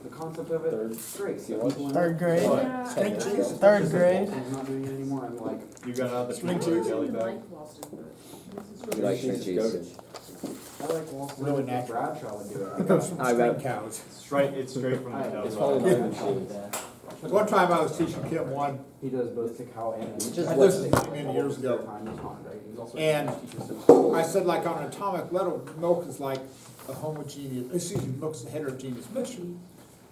the concept of it. Great. Third grade. Yeah. String cheese. Third grade. I'm not doing it anymore. I'm like, You got out the String peanut butter cheese. jelly bag. You like string cheese? I like Wall Street. Really natural. Bradshaw would do It it. goes from I string bet. cows. It's straight from the It's cow's probably mouth. not even cheese. One time I was teaching Kim one, He does both the cow and. Just this what's- is many years ago, and And I said like on an atomic level, milk is like a milk's a heterogeneous mixture.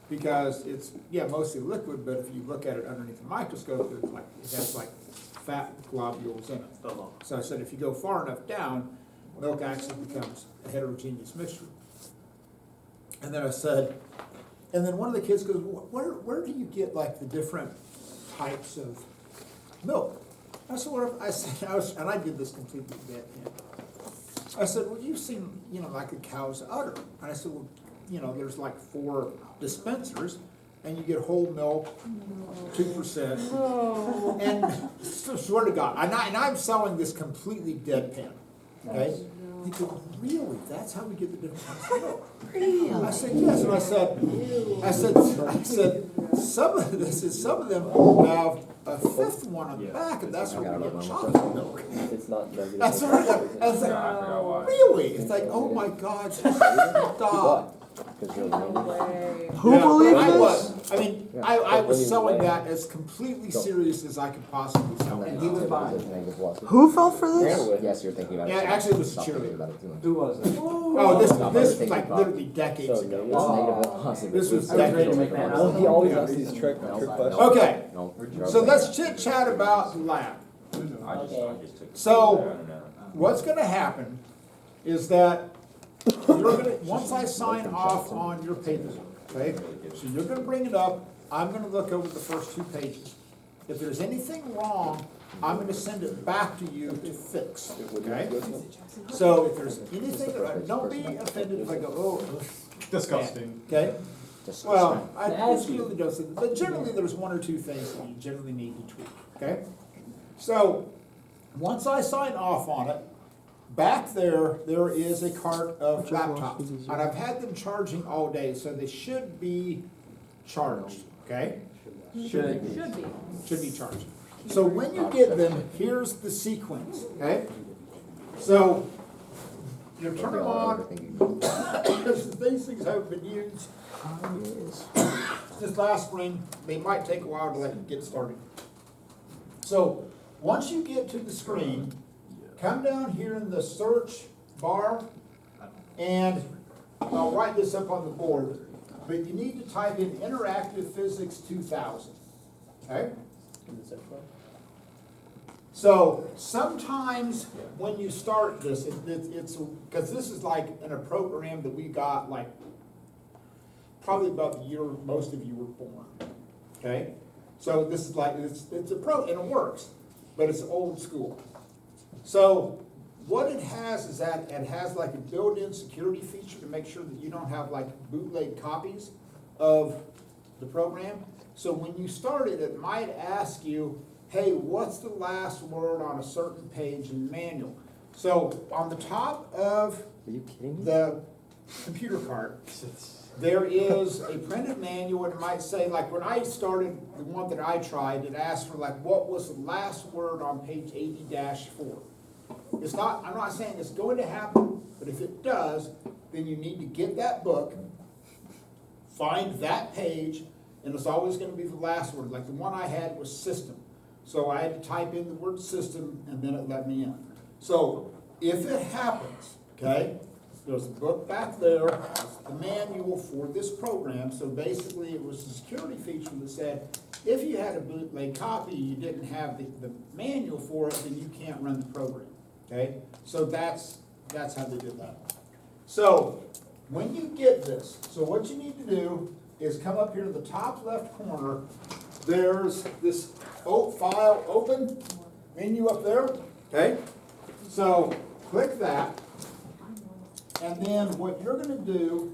Because it's, mostly liquid, but if you look at it underneath the microscope, it has like fat globules in it. So I said, if you go far enough down, milk actually becomes a heterogeneous mixture. And then I said, and then one of the kids goes, where do you get like the different types of milk? I said, and I did this completely deadpan. I said, well, you've seen, like a cow's udder. And I said, well, there's like 4 dispensers, and you get whole milk, 2%. And swear to God, and I'm selling this completely deadpan. Okay? They go, really? That's how we get the different types of milk? Really? I said, yes. And I said, some of them have a 5th one on the back, and that's where we get chocolate milk. It's not regular. That's what I was like, really? It's like, oh my God, stop. Because you're lady. Who believed this? I was selling that as completely serious as I could possibly sell it. And he was buying. Who fell for this? Yes, you're thinking about it. Yeah, actually it was Stop a thinking cheerleader. about it too much. Who was it? Oh, this No, was thinking like about- literally decades So ago. negative positive. This was I was ready to decades make ago. that Well, up. he always asks these trick questions. Okay, No, so let's chit chat about the lab. So, what's gonna happen is that once I sign off on your paper, okay, so you're gonna bring it up, I'm gonna look over the first 2 pages. If there's anything wrong, I'm gonna send it back to you to fix, okay? So if there's anything, don't be offended if I go, oh, Disgusting. okay? Well, it's really doesn't, but generally there's 1 or 2 things that you generally need to tweak, okay? So, once I sign off on it, back there is a cart of laptops. And I've had them charging all day, so they should be charged, okay? Should Should be charged. So when you get them, here's the sequence, okay? So, you turn them on. These things haven't been used since last spring. They might take a while to let you get started. So, once you get to the screen, come down here in the search bar, and I'll write this up on the board, but you need to type in Interactive Physics 2000, okay? So sometimes when you start this, it's because this is like in a program that we got like probably about the year most of you were born, okay? So this is like, it's a pro, and it works, but it's old school. So what it has is that it has like a built-in security feature to make sure that you don't have like bootleg copies of the program. So when you start it, it might ask you, hey, what's the last word on a certain page in the manual? So on the top of Are you kidding me? the computer cart, there is a printed manual, and it might say, like when I started, the one that I tried, it asked for like, what was the last word on page 80-4? It's not, I'm not saying it's going to happen, but if it does, then you need to get that book, find that page, and it's always going to be the last word. Like the one I had was system. So I had to type in the word system, and then it let me in. So if it happens, okay, there's a book back there, the manual for this program. So basically it was a security feature that said, if you had a bootleg copy, you didn't have the manual for it, then you can't run the program, okay? So that's how they did that. So when you get this, so what you need to do is come up here to the top left corner. There's this file open menu up there, okay? So click that, and then what you're going to do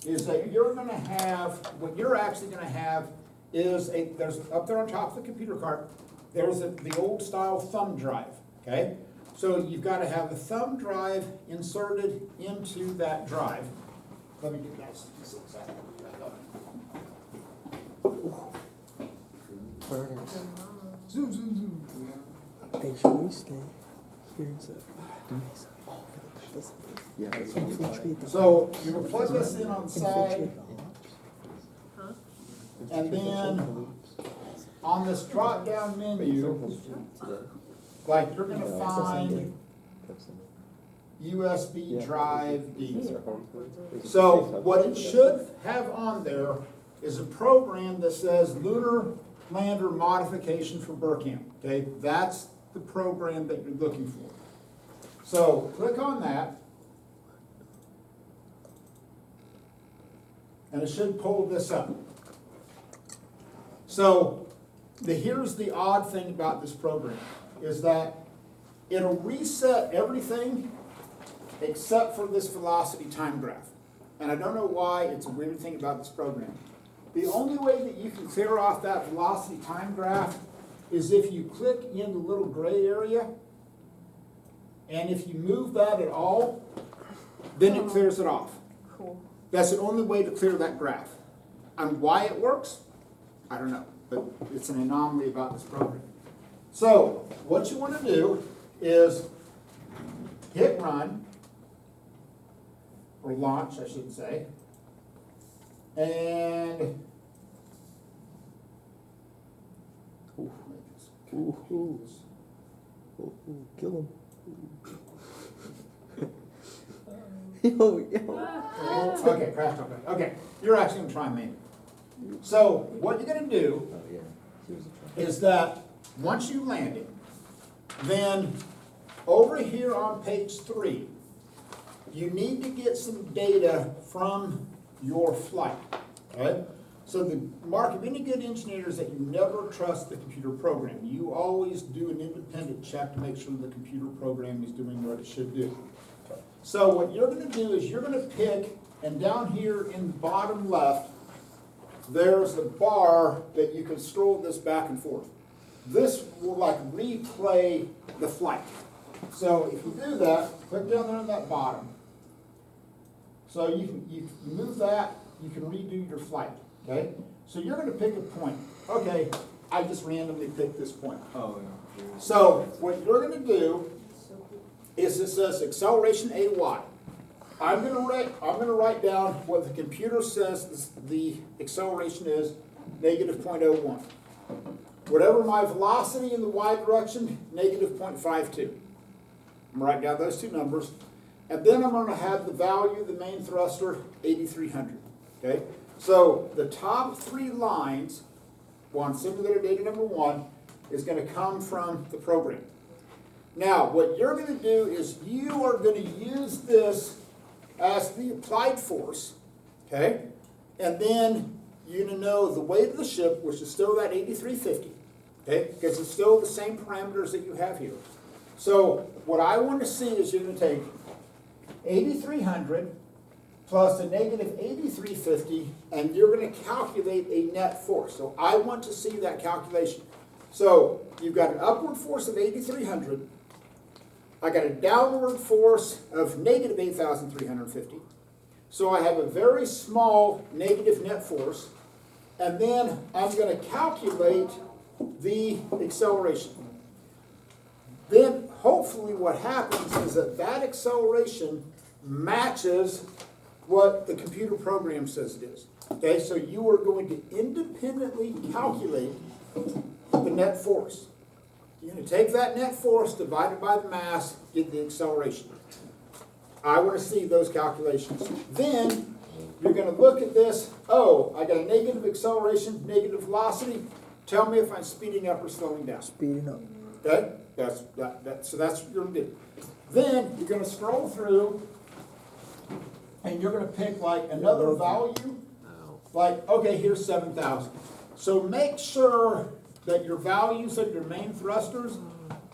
is that you're going to have, what you're actually going to have is there's up there on top of the computer cart, there's the old style thumb drive, okay? So you've got to have the thumb drive inserted into that drive. Let me do that. Burners. Zoom, zoom, zoom. Hey, should we stay here instead of doing this? Yeah, that's what So you will plug this in on the side, and then on this drop-down menu, like you're gonna find USB drive D. So what it should have on there is a program that says Lunar Lander Modification for Burkamp, okay? That's the program that you're looking for. So click on that. And it should pull this up. So here's the odd thing about this program, is that it'll reset everything except for this velocity time graph. And I don't know why, it's a weird thing about this program. The only way that you can clear off that velocity time graph is if you click in the little gray area, and if you move that at all, then it clears it off. Cool. That's the only way to clear that graph. And why it works, I don't know, but it's an anomaly about this program. So what you want to do is hit run, or launch, I should say, and Kill him. Yo. okay, crash okay. Okay, you're actually gonna try me. So what you're gonna do Oh, yeah. He was a truck. is that once you land it, then over here on page 3, you need to get some data from your flight, right? So the mark of any good engineer is that you never trust the computer program. You always do an independent check to make sure the computer program is doing what it should do. So what you're gonna do is you're gonna pick, and down here in the bottom left, there's a bar that you can scroll this back and forth. This will like replay the flight. So if you do that, click down there on that bottom. So you move that, you can redo your flight, okay? So you're gonna pick a point. Okay, I just randomly picked this point. Oh, yeah. So what you're gonna do is it says acceleration AY. I'm gonna write down what the computer says the acceleration is, negative 0.01. Whatever my velocity in the y direction, negative 0.52. I'm gonna write down those two numbers. And then I'm gonna have the value of the main thruster, 8,300, okay? So the top 3 lines, on simulator data number 1, is gonna come from the program. Now, what you're gonna do is you are gonna use this as the applied force, okay? And then you're gonna know the weight of the ship, which is still that 8,350, okay? Because it's still the same parameters that you have here. So what I want to see is you're gonna take 8,300 plus a negative 8,350, and you're gonna calculate a net force. So I want to see that calculation. So you've got an upward force of 8,300. I got a downward force of negative 8,350. So I have a very small negative net force. And then I'm going to calculate the acceleration. Then hopefully what happens is that that acceleration matches what the computer program says it is. Okay, so you are going to independently calculate the net force. You're going to take that net force divided by the mass, get the acceleration. I want to see those calculations. Then you're going to look at this. Oh, I got a negative acceleration, negative velocity. Tell me if I'm speeding up or slowing down. Speeding up. Okay, so that's what you're going to do. Then you're going to scroll through, and you're going to pick like another value. Like, okay, here's 7,000. So make sure that your values of your main thrusters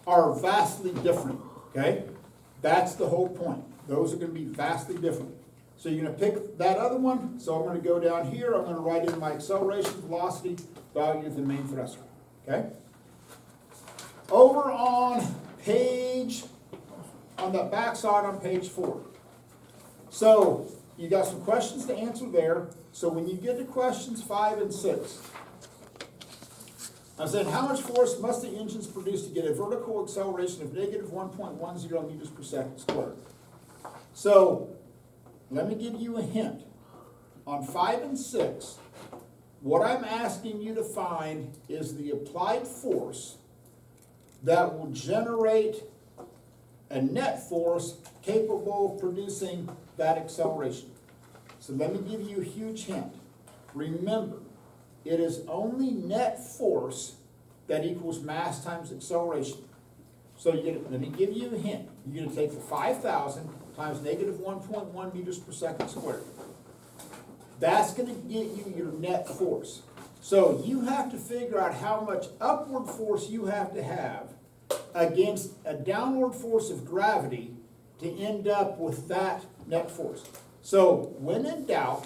are vastly different, okay? That's the whole point. Those are going to be vastly different. So you're going to pick that other one. So I'm going to go down here. I'm going to write in my acceleration, velocity, value of the main thruster, okay? Over on the back side on page 4. So you got some questions to answer there. So when you get to questions 5 and 6, I'm saying how much force must the engines produce to get a vertical acceleration of negative 1.10 meters per second squared? So, let me give you a hint. On 5 and 6, what I'm asking you to find is the applied force that will generate a net force capable of producing that acceleration. So let me give you a huge hint. Remember, it is only net force that equals mass times acceleration. So let me give you a hint. You're going to take the 5,000 times negative 1.1 meters per second squared. That's going to get you your net force. So you have to figure out how much upward force you have to have against a downward force of gravity to end up with that net force. So when in doubt,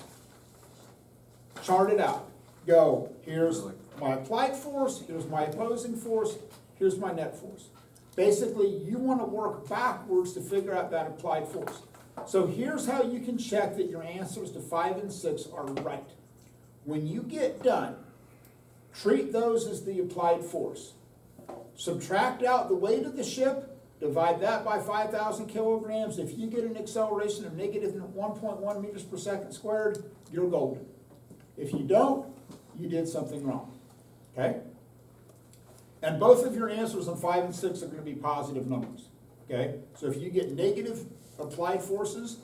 chart it out. Go, here's my applied force, here's my opposing force, here's my net force. Basically, you want to work backwards to figure out that applied force. So here's how you can check that your answers to 5 and 6 are right. When you get done, treat those as the applied force. Subtract out the weight of the ship, divide that by 5,000 kilograms. If you get an acceleration of negative 1.1 meters per second squared, you're golden. If you don't, you did something wrong. Okay? And both of your answers on 5 and 6 are going to be positive numbers. Okay? So if you get negative applied forces,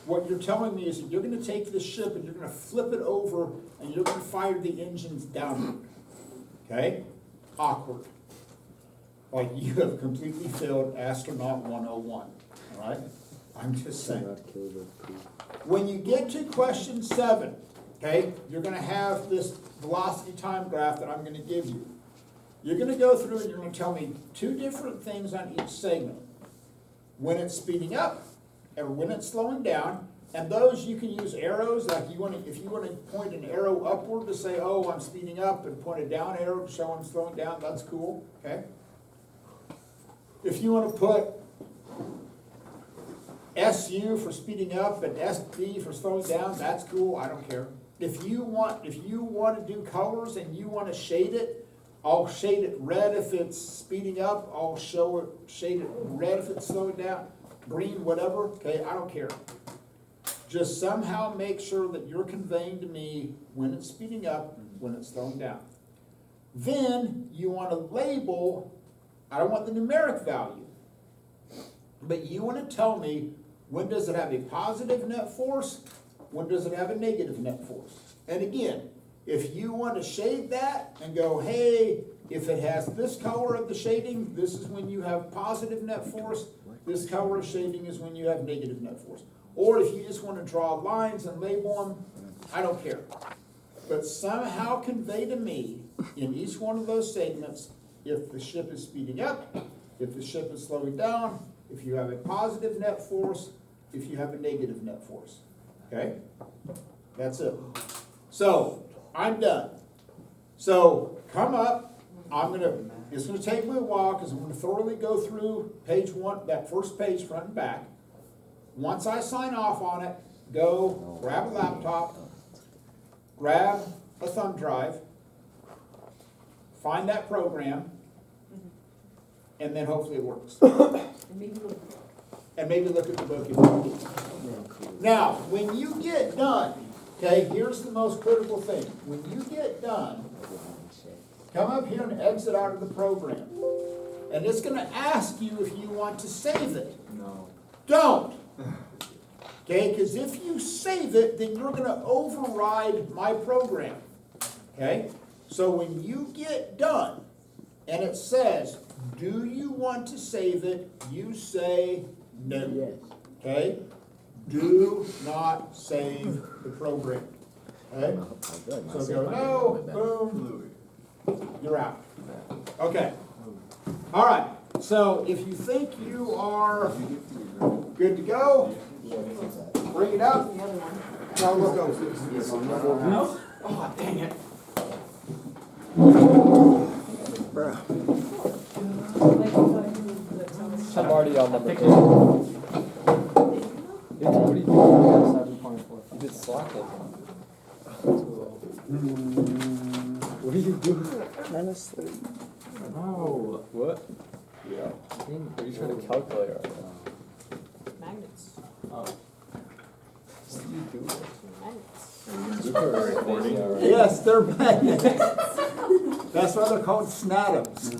what you're telling me is that you're going to take this ship and you're going to flip it over and you're going to fire the engines downward. Okay? Awkward. Like you have completely failed Astronaut 101. All right? I'm just saying. When you get to question 7, okay, you're going to have this velocity time graph that I'm going to give you. You're going to go through and you're going to tell me 2 different things on each segment. When it's speeding up and when it's slowing down. And those you can use arrows, like if you want to point an arrow upward to say, oh, I'm speeding up, and point a down arrow to show I'm slowing down, that's cool, okay? If you want to put SU for speeding up and SD for slowing down, that's cool, I don't care. If you want to do colors and you want to shade it, I'll shade it red if it's speeding up, I'll shade it red if it's slowing down, green, whatever, okay, I don't care. Just somehow make sure that you're conveying to me when it's speeding up, when it's slowing down. Then you want to label, I don't want the numeric value, but you want to tell me when does it have a positive net force, when does it have a negative net force. And again, if you want to shade that and go, hey, if it has this color of the shading, this is when you have positive net force, this color of shading is when you have negative net force. Or if you just want to draw lines and label them, I don't care. But somehow convey to me in each one of those segments if the ship is speeding up, if the ship is slowing down, if you have a positive net force, if you have a negative net force. Okay? That's it. So, I'm done. So, come up. It's going to take me a while because I'm going to thoroughly go through page 1, that first page front and back. Once I sign off on it, go grab a laptop, grab a thumb drive, find that program, and then hopefully it works. And maybe look at the book if you want. Now, when you get done, okay, here's the most critical thing. When you get done, come up here and exit out of the program. And it's going to ask you if you want to save it. No. Don't. Okay, because if you save it, then you're going to override my program. Okay, so when you get done and it says, do you want to save it? You say no. Yes. Okay, do not save the program. Okay, so go no, boom, you're out. Okay, all right, so if you think you are good to go, bring it up. Now we'll go. No? Oh, dang it. I'm already on number 2. What are you doing? You just slacked it. What are you doing? Minus 30. No. What? Yeah. Are you trying to calculate right now? Magnets. Oh. What do you do? Magnets. You were recording. Yes, they're magnets. That's why they're called snatoms.